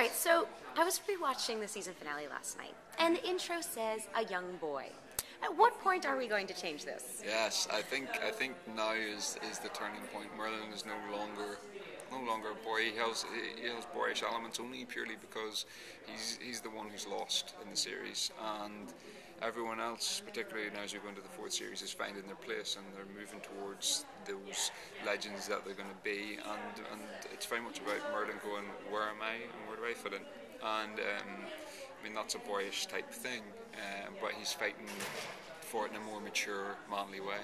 right, so I was rewatching the season finale last night, and the intro says a young boy. At what point are we going to change this? Yes, I think now is the turning point. Merlin is no longer a boy. He has boyish elements only purely because he's the one who's lost in the series, and everyone else, particularly now as we go into the fourth series, is finding their place and they're moving towards those legends that they're going to be. And it's very much about Merlin going, where am I and where do I fit in? And I mean, that's a boyish type thing, but he's fighting for it in a more mature, manly way.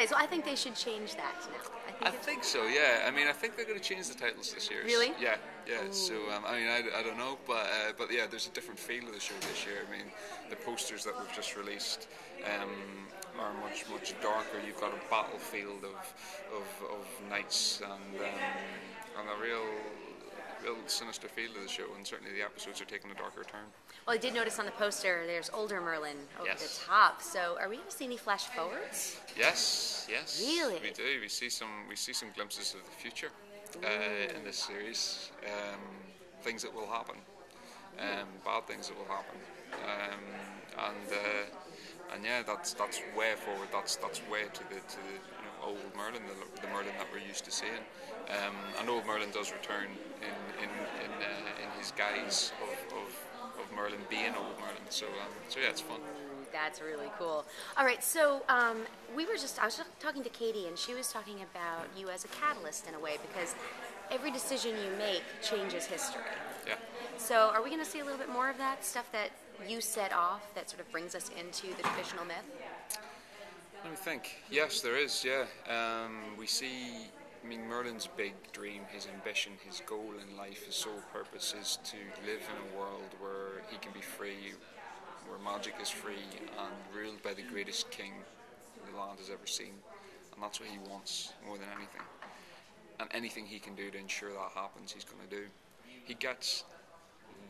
So I think they should change that now. I think so, yeah. I mean, I think they're going to change the titles this year. Really? Yeah, yeah. Ooh. So, I mean, I don't know, but yeah, there's a different feel of the show this year. I mean, the posters that we've just released are much darker. You've got a battlefield of knights and a real sinister feel to the show, and certainly the episodes are taking a darker turn. Well, I did notice on the poster there's older Merlin over Yes. the top. So are we going to see any flash forwards? Yes. Really? We do. We see some glimpses of the future in this series. Things that will happen, bad things that will happen, and yeah, that's way forward. That's way to the old Merlin, the Merlin that we're used to seeing. And old Merlin does return in his guise of Merlin being old Merlin. So yeah, it's fun. That's really cool. All right, so I was talking to Katie, and she was talking about you as a catalyst in a way, because every decision you make changes history. Yeah. So are we going to see a little bit more of that stuff that you set off that sort of brings us into the traditional myth? Let me think. Yes, there is, yeah. We see, I mean, Merlin's big dream, his ambition, his goal in life, his sole purpose is to live in a world where he can be free, where magic is free, and ruled by the greatest king the land has ever seen. And that's what he wants more than anything. And anything he can do to ensure that happens, he's going to do. He gets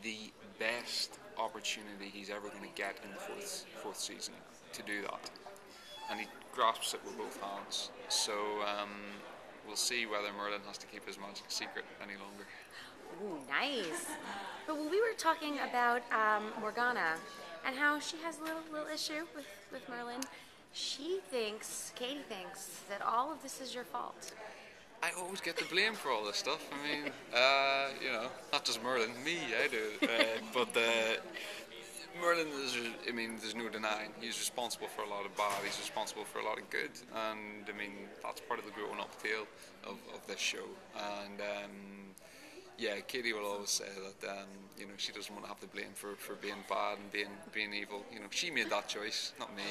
the best opportunity he's ever going to get in the fourth season to do that. And he grasps it with both hands. So we'll see whether Merlin has to keep his magic secret any longer. Ooh, nice. But we were talking about Morgana and how she has a little issue with Merlin. Katie thinks that all of this is your fault. I always get the blame for all this stuff. I mean, not just Merlin, me, I do. But Merlin there's no denying, he's responsible for a lot of bad, he's responsible for a lot of good, and I mean, that's part of the growing up tale of this show. And yeah, Katie will always say that she doesn't want to have the blame for being bad and being evil. She made that choice, not me.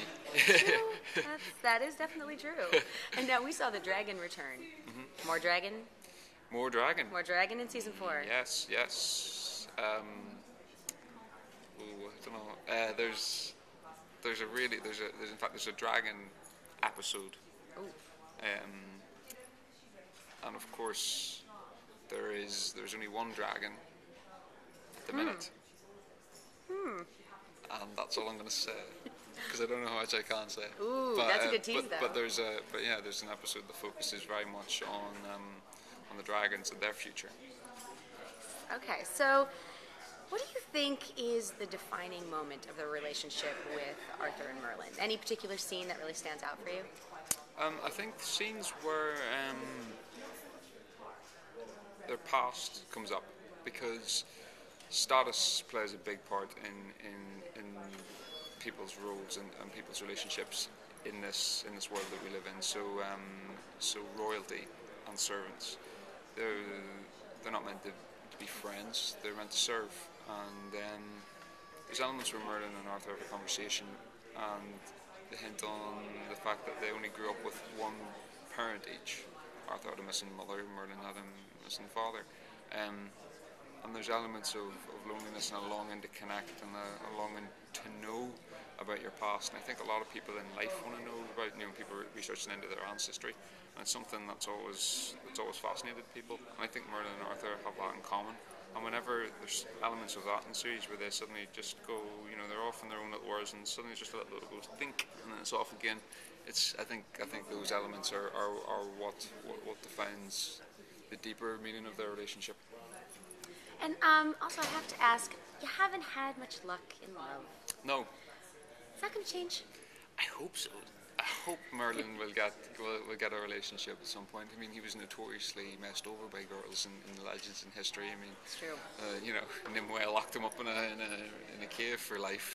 That is definitely true. And now we saw the dragon return. Mm-hmm. More dragon? More dragon. More dragon in season 4. Yes. I don't know. There's a dragon episode. Oh. And of course, there's only one dragon at the minute. And that's all I'm going to say, because I don't know how much I can say. Ooh, that's a good tease, though. But there's an episode that focuses very much on the dragons and their future. Okay, so what do you think is the defining moment of the relationship with Arthur and Merlin? Any particular scene that really stands out for you? I think scenes where their past comes up, because status plays a big part in people's roles and people's relationships in this world that we live in. So royalty and servants, they're not meant to be friends, they're meant to serve. And there's elements where Merlin and Arthur have a conversation, and they hint on the fact that they only grew up with one parent each. Arthur had a missing mother, Merlin had a missing father. And there's elements of loneliness and a longing to connect and a longing to know about your past. And I think a lot of people in life want to know about, people researching into their ancestry. And it's something that's always fascinated people. And I think Merlin and Arthur have that in common. And whenever there's elements of that in the series where they suddenly just go, they're off in their own little worlds, and suddenly just a little goes think, and then it's off again. I think those elements are what defines the deeper meaning of their relationship. And also, I have to ask, you haven't had much luck in love. No, Is that going to change? I hope so. I hope Merlin will get a relationship at some point. I mean, he was notoriously messed over by girls in the legends in history. I mean, It's true. Nimue locked him up in a cave for life.